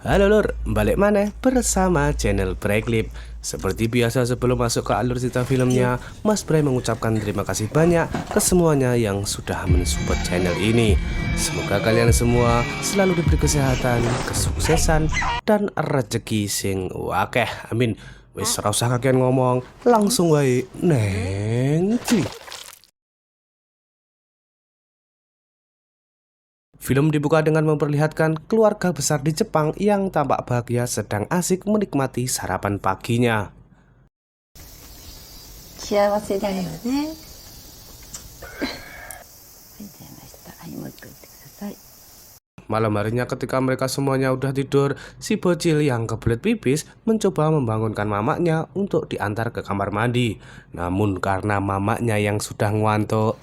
Halo lur, balik mana bersama channel Brayclip. Seperti biasa sebelum masuk ke alur cerita filmnya, Mas Bray mengucapkan terima kasih banyak ke semuanya yang sudah mensupport channel ini. Semoga kalian semua selalu diberi kesehatan, kesuksesan, dan rezeki sing wakeh. Amin. Wis ora usah kakean ngomong, langsung wae neng. Film dibuka dengan memperlihatkan keluarga besar di Jepang yang tampak bahagia sedang asik menikmati sarapan paginya. Malam harinya ketika mereka semuanya udah tidur, si bocil yang kebelet pipis mencoba membangunkan mamaknya untuk diantar ke kamar mandi. Namun karena mamaknya yang sudah ngantuk,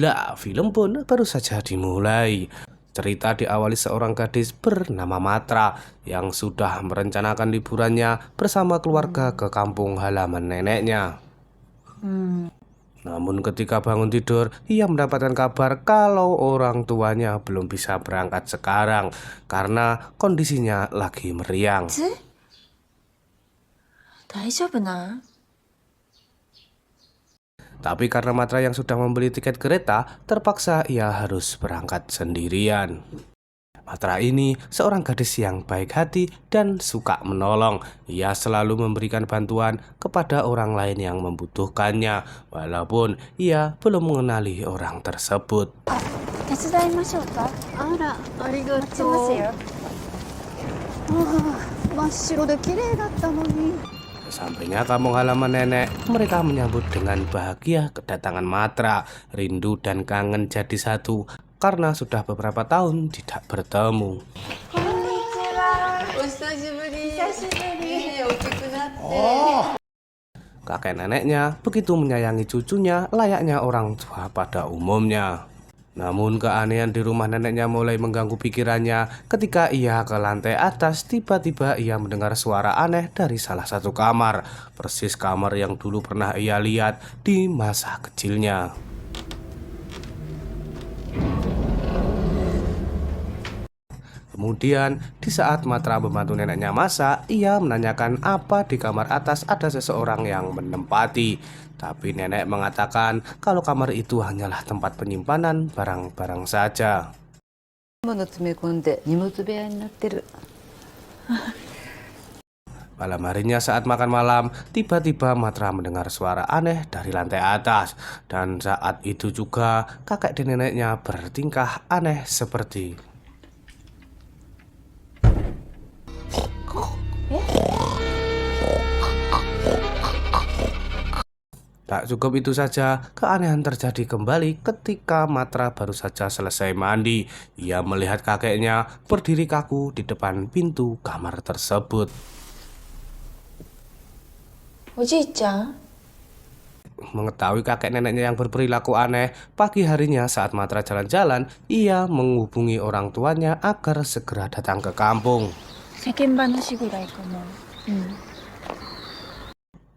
lah, film pun baru saja dimulai. Cerita diawali seorang gadis bernama Matra yang sudah merencanakan liburannya bersama keluarga ke kampung halaman neneknya. Namun ketika bangun tidur, ia mendapatkan kabar kalau orang tuanya belum bisa berangkat sekarang karena kondisinya lagi meriang. Tapi karena Matra yang sudah membeli tiket kereta, terpaksa ia harus berangkat sendirian. Matra ini seorang gadis yang baik hati dan suka menolong. Ia selalu memberikan bantuan kepada orang lain yang membutuhkannya, walaupun ia belum mengenali orang tersebut. Sampainya kampung halaman nenek, mereka menyambut dengan bahagia kedatangan Matra. Rindu dan kangen jadi satu karena sudah beberapa tahun tidak bertemu. Kakek neneknya begitu menyayangi cucunya layaknya orang tua pada umumnya. Namun keanehan di rumah neneknya mulai mengganggu pikirannya. Ketika ia ke lantai atas, tiba-tiba ia mendengar suara aneh dari salah satu kamar. Persis kamar yang dulu pernah ia lihat di masa kecilnya. Kemudian, di saat Matra membantu neneknya masak, ia menanyakan apa di kamar atas ada seseorang yang menempati. Tapi nenek mengatakan kalau kamar itu hanyalah tempat penyimpanan barang-barang saja. Malam harinya saat makan malam, tiba-tiba Matra mendengar suara aneh dari lantai atas. Dan saat itu juga kakek dan neneknya bertingkah aneh seperti tak cukup itu saja, keanehan terjadi kembali ketika Matra baru saja selesai mandi. Ia melihat kakeknya berdiri kaku di depan pintu kamar tersebut. Mengetahui kakek neneknya yang berperilaku aneh, pagi harinya saat Matra jalan-jalan, ia menghubungi orang tuanya agar segera datang ke kampung.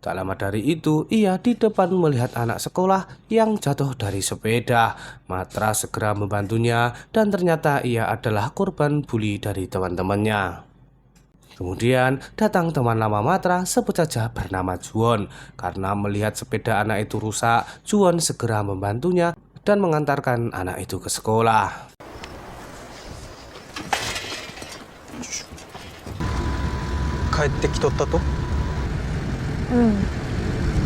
Tak lama dari itu, ia di depan melihat anak sekolah yang jatuh dari sepeda. Matra segera membantunya dan ternyata ia adalah korban bully dari teman-temannya. Kemudian datang teman lama Matra, sebut saja bernama Juwon. Karena melihat sepeda anak itu rusak, Juwon segera membantunya dan mengantarkan anak itu ke sekolah.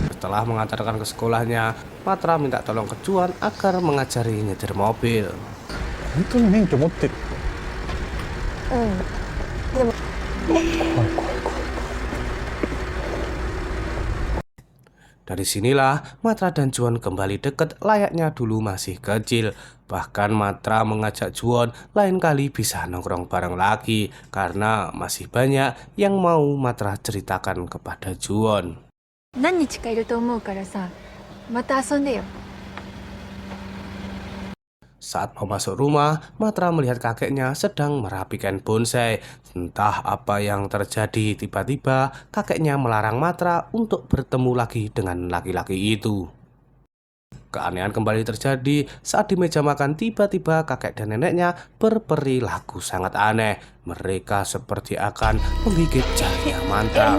Setelah mengantarkan ke sekolahnya, Matra minta tolong ke Juwon agar mengajari nyetir mobil. Dari sinilah Matra dan Juwon kembali dekat layaknya dulu masih kecil. Bahkan Matra mengajak Juwon lain kali bisa nongkrong bareng lagi karena masih banyak yang mau Matra ceritakan kepada Juwon. Saat mau masuk rumah, Matra melihat kakeknya sedang merapikan bonsai. Entah apa yang terjadi, tiba-tiba kakeknya melarang Matra untuk bertemu lagi dengan laki-laki itu. Keanehan kembali terjadi saat di meja makan tiba-tiba kakek dan neneknya berperilaku sangat aneh. Mereka seperti akan menggigit jarinya Matra.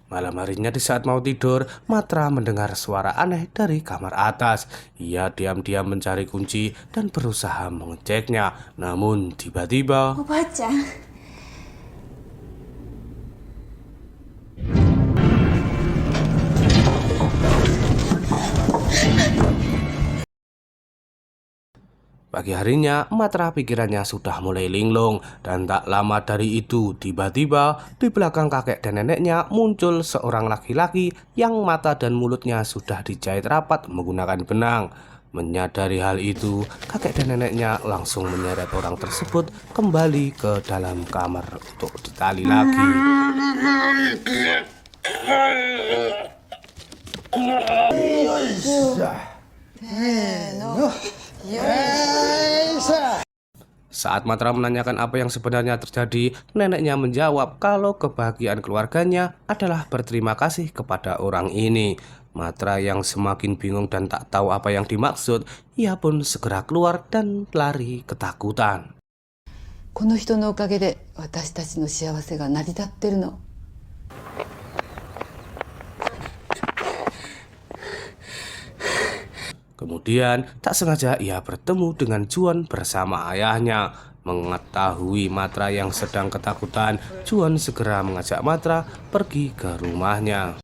Malam harinya di saat mau tidur, Matra mendengar suara aneh dari kamar atas. Ia diam-diam mencari kunci dan berusaha mengeceknya. Namun tiba-tiba... Pagi harinya, Matra pikirannya sudah mulai linglung. Dan tak lama dari itu, tiba-tiba di belakang kakek dan neneknya muncul seorang laki-laki yang mata dan mulutnya sudah dijahit rapat menggunakan benang. Menyadari hal itu, kakek dan neneknya langsung menyeret orang tersebut kembali ke dalam kamar untuk ditali lagi. Saat Matra menanyakan apa yang sebenarnya terjadi, neneknya menjawab kalau kebahagiaan keluarganya adalah berterima kasih kepada orang ini. Matra yang semakin bingung dan tak tahu apa yang dimaksud, ia pun segera keluar dan lari ketakutan. この人のおかげで私たちの幸せが成り立ってるの。 Kemudian tak sengaja ia bertemu dengan Juan bersama ayahnya. Mengetahui Matra yang sedang ketakutan, Juan segera mengajak Matra pergi ke rumahnya.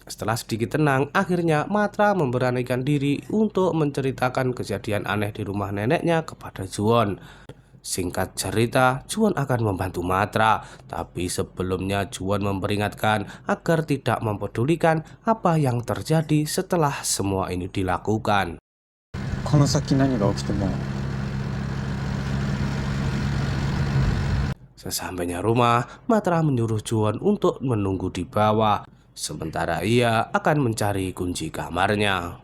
Setelah sedikit tenang, akhirnya Matra memberanikan diri untuk menceritakan kejadian aneh di rumah neneknya kepada Juan. Singkat cerita, Juan akan membantu Matra, tapi sebelumnya Juan memperingatkan agar tidak mempedulikan apa yang terjadi setelah semua ini dilakukan. Sesampainya rumah, Matra menyuruh Juan untuk menunggu di bawah, sementara ia akan mencari kunci kamarnya.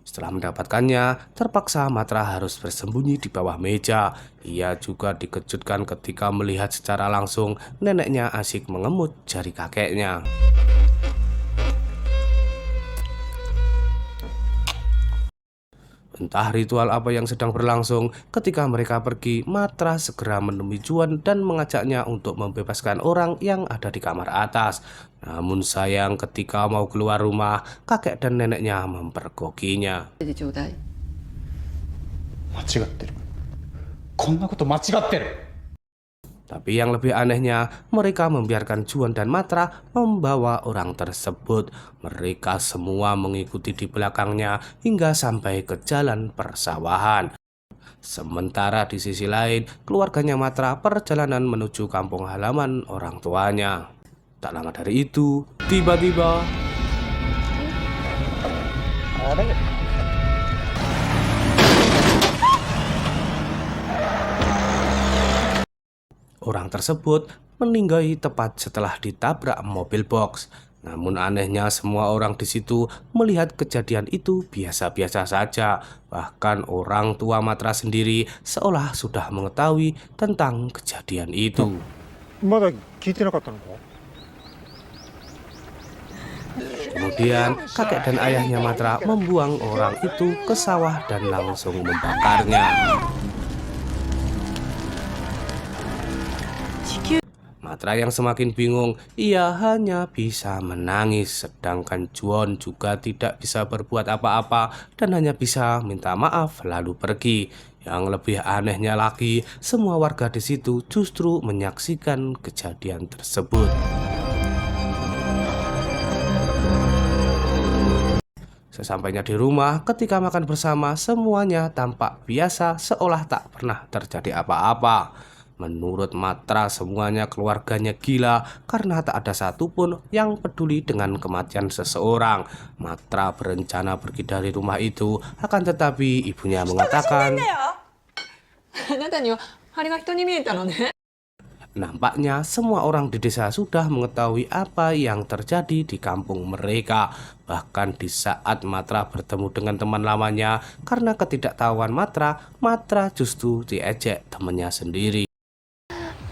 Setelah mendapatkannya, terpaksa Matra harus bersembunyi di bawah meja. Ia juga dikejutkan ketika melihat secara langsung neneknya asyik mengemut jari kakeknya. Entah ritual apa yang sedang berlangsung, ketika mereka pergi, Matra segera menemui Juan dan mengajaknya untuk membebaskan orang yang ada di kamar atas. Namun sayang ketika mau keluar rumah, kakek dan neneknya mempergokinya. Tapi yang lebih anehnya, mereka membiarkan Juan dan Matra membawa orang tersebut. Mereka semua mengikuti di belakangnya hingga sampai ke jalan persawahan. Sementara di sisi lain, keluarganya Matra perjalanan menuju kampung halaman orang tuanya. Tak lama dari itu, tiba-tiba... Orang tersebut meninggal tepat setelah ditabrak mobil box. Namun anehnya semua orang di situ melihat kejadian itu biasa-biasa saja. Bahkan orang tua Matra sendiri seolah sudah mengetahui tentang kejadian itu. Kemudian kakek dan ayahnya Matra membuang orang itu ke sawah dan langsung membakarnya. Matra yang semakin bingung, ia hanya bisa menangis, sedangkan Juan juga tidak bisa berbuat apa-apa dan hanya bisa minta maaf lalu pergi. Yang lebih anehnya lagi, semua warga di situ justru menyaksikan kejadian tersebut. Sesampainya di rumah, ketika makan bersama, semuanya tampak biasa seolah tak pernah terjadi apa-apa. Menurut Matra, semuanya keluarganya gila karena tak ada satupun yang peduli dengan kematian seseorang. Matra berencana pergi dari rumah itu, akan tetapi ibunya mengatakan, Nampaknya semua orang di desa sudah mengetahui apa yang terjadi di kampung mereka. Bahkan di saat Matra bertemu dengan teman lamanya, karena ketidaktahuan Matra, Matra justru diejek temannya sendiri.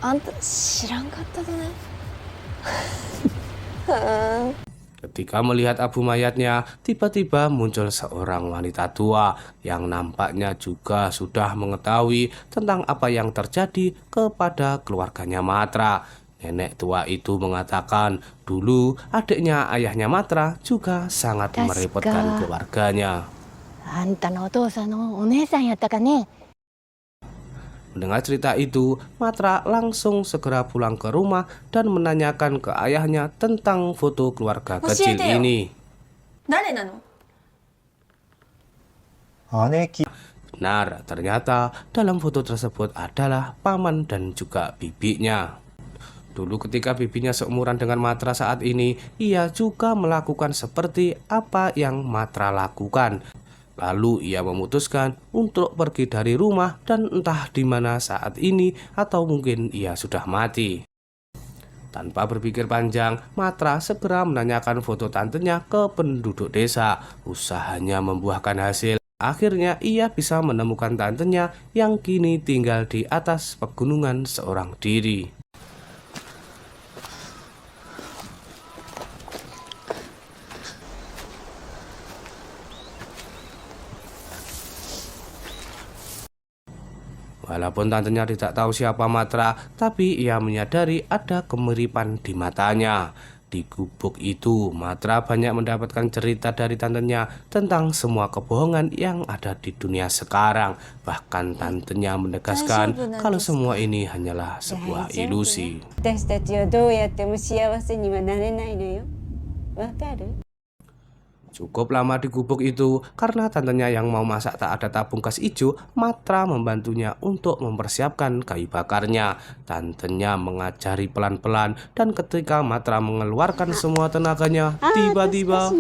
あんた知らんかっただね。 Ketika melihat abu mayatnya, tiba-tiba muncul seorang wanita tua yang nampaknya juga sudah mengetahui tentang apa yang terjadi kepada keluarganya Matra. Nenek tua itu mengatakan dulu adiknya ayahnya Matra juga sangat merepotkan keluarganya. あんたのお父さんのお姉さんやったかね。 Mendengar cerita itu, Matra langsung segera pulang ke rumah dan menanyakan ke ayahnya tentang foto keluarga kecil ini. 誰なの？ Benar, ternyata dalam foto tersebut adalah paman dan juga bibinya. Dulu ketika bibinya seumuran dengan Matra saat ini, ia juga melakukan seperti apa yang Matra lakukan. Lalu ia memutuskan untuk pergi dari rumah dan entah di mana saat ini atau mungkin ia sudah mati. Tanpa berpikir panjang, Matra segera menanyakan foto tantenya ke penduduk desa. Usahanya membuahkan hasil. Akhirnya ia bisa menemukan tantenya yang kini tinggal di atas pegunungan seorang diri. Walaupun tantenya tidak tahu siapa Matra, tapi ia menyadari ada kemiripan di matanya. Di gubuk itu, Matra banyak mendapatkan cerita dari tantenya tentang semua kebohongan yang ada di dunia sekarang. Bahkan tantenya menegaskan kalau semua ini hanyalah sebuah ilusi. 私たちはどうやっても幸せにはなれないのよ。わかる？ Cukup lama di gubuk itu, karena tantenya yang mau masak tak ada tabung gas hijau, Matra membantunya untuk mempersiapkan kayu bakarnya. Tantenya mengajari pelan-pelan, dan ketika Matra mengeluarkan semua tenaganya, tiba-tiba...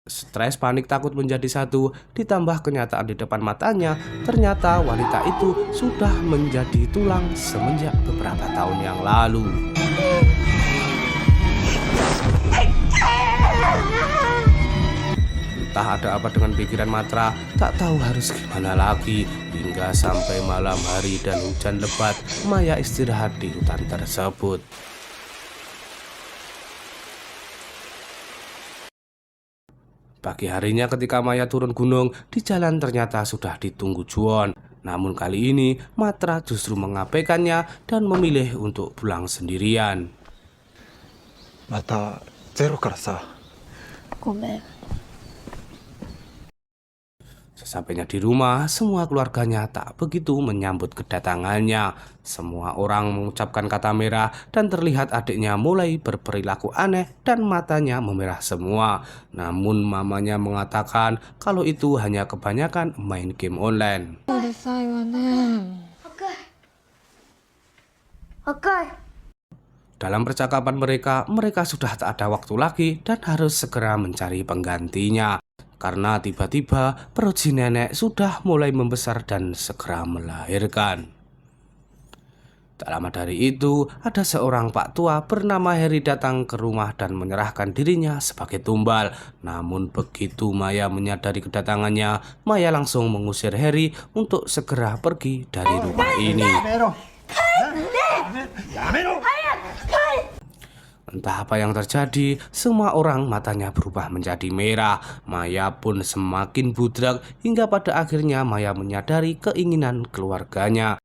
Stres, panik, takut menjadi satu, ditambah kenyataan di depan matanya, ternyata wanita itu sudah menjadi tulang semenjak beberapa tahun yang lalu. Entah ada apa dengan pikiran Matra, tak tahu harus gimana lagi, hingga sampai malam hari dan hujan lebat, Maya istirahat di hutan tersebut. Pagi harinya ketika Maya turun gunung, di jalan ternyata sudah ditunggu Juwon. Namun kali ini Matra justru mengabaikannya dan memilih untuk pulang sendirian. またゼロからさ。 ごめん。 Sesampainya di rumah, semua keluarganya tak begitu menyambut kedatangannya. Semua orang mengucapkan kata merah dan terlihat adiknya mulai berperilaku aneh dan matanya memerah semua. Namun mamanya mengatakan kalau itu hanya kebanyakan main game online. Dalam percakapan mereka sudah tak ada waktu lagi dan harus segera mencari penggantinya. Karena tiba-tiba perut si nenek sudah mulai membesar dan segera melahirkan. Tak lama dari itu, ada seorang pak tua bernama Heri datang ke rumah dan menyerahkan dirinya sebagai tumbal. Namun begitu Maya menyadari kedatangannya, Maya langsung mengusir Heri untuk segera pergi dari rumah ini. Entah apa yang terjadi, semua orang matanya berubah menjadi merah. Maya pun semakin budrag hingga pada akhirnya Maya menyadari keinginan keluarganya.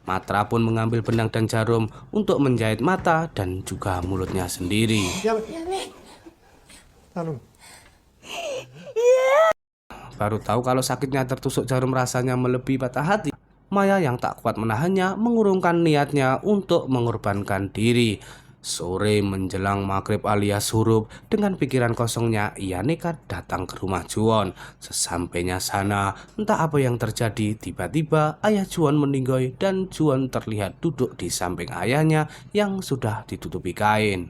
Matra pun mengambil benang dan jarum untuk menjahit mata dan juga mulutnya sendiri. Baru tahu kalau sakitnya tertusuk jarum rasanya melebihi patah hati. Maya yang tak kuat menahannya mengurungkan niatnya untuk mengorbankan diri. Sore menjelang maghrib alias surup, dengan pikiran kosongnya ia nekat datang ke rumah Juwon. Sesampainya sana, entah apa yang terjadi, tiba-tiba ayah Juwon meninggoy dan Juwon terlihat duduk di samping ayahnya yang sudah ditutupi kain.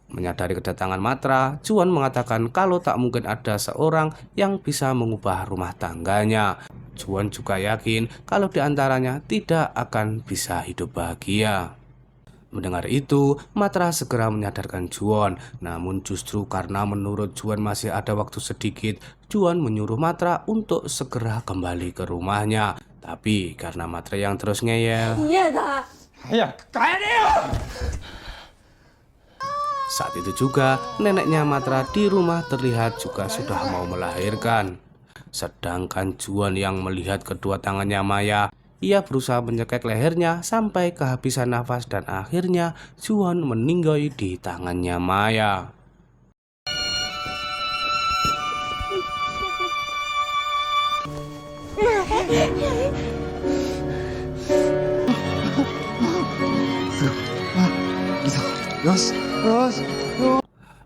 Menyadari kedatangan Matra, Juan mengatakan kalau tak mungkin ada seorang yang bisa mengubah rumah tangganya. Juan juga yakin kalau diantaranya tidak akan bisa hidup bahagia. Mendengar itu, Matra segera menyadarkan Juan. Namun justru karena menurut Juan masih ada waktu sedikit, Juan menyuruh Matra untuk segera kembali ke rumahnya. Tapi karena Matra yang terus ngeyel,早く帰れよ。 saat itu juga neneknya Matra di rumah terlihat juga sudah mau melahirkan. Sedangkan Juan yang melihat kedua tangannya Maya, ia berusaha menyekek lehernya sampai kehabisan nafas dan akhirnya Juan meninggal di tangannya Maya.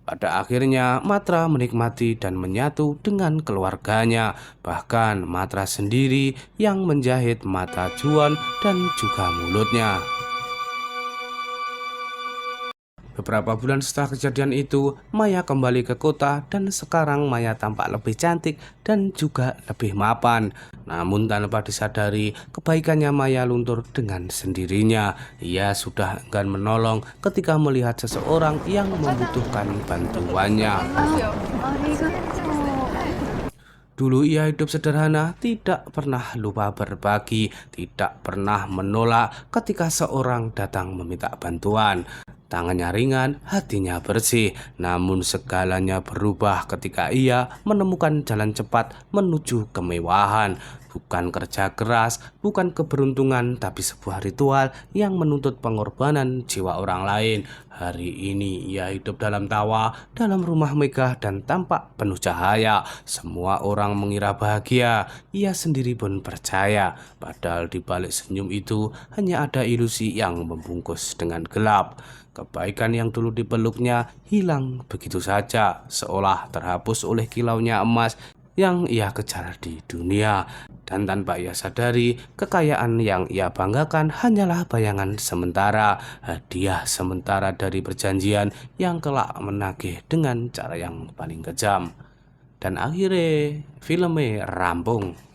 Pada akhirnya Matra menikmati dan menyatu dengan keluarganya. Bahkan Matra sendiri yang menjahit mata Juan dan juga mulutnya. Beberapa bulan setelah kejadian itu, Maya kembali ke kota dan sekarang Maya tampak lebih cantik dan juga lebih mapan. Namun tanpa disadari, kebaikannya Maya luntur dengan sendirinya. Ia sudah enggan menolong ketika melihat seseorang yang membutuhkan bantuannya. Dulu ia hidup sederhana, tidak pernah lupa berbagi, tidak pernah menolak ketika seorang datang meminta bantuan. Tangannya ringan, hatinya bersih, namun segalanya berubah ketika ia menemukan jalan cepat menuju kemewahan. Bukan kerja keras, bukan keberuntungan, tapi sebuah ritual yang menuntut pengorbanan jiwa orang lain. Hari ini ia hidup dalam tawa, dalam rumah megah dan tampak penuh cahaya. Semua orang mengira bahagia, ia sendiri pun percaya. Padahal di balik senyum itu hanya ada ilusi yang membungkus dengan gelap. Kebaikan yang dulu dipeluknya hilang begitu saja, seolah terhapus oleh kilaunya emas yang ia kejar di dunia. Dan tanpa ia sadari, kekayaan yang ia banggakan hanyalah bayangan sementara, hadiah sementara dari perjanjian yang kelak menagih dengan cara yang paling kejam. Dan akhirnya filmnya rampung.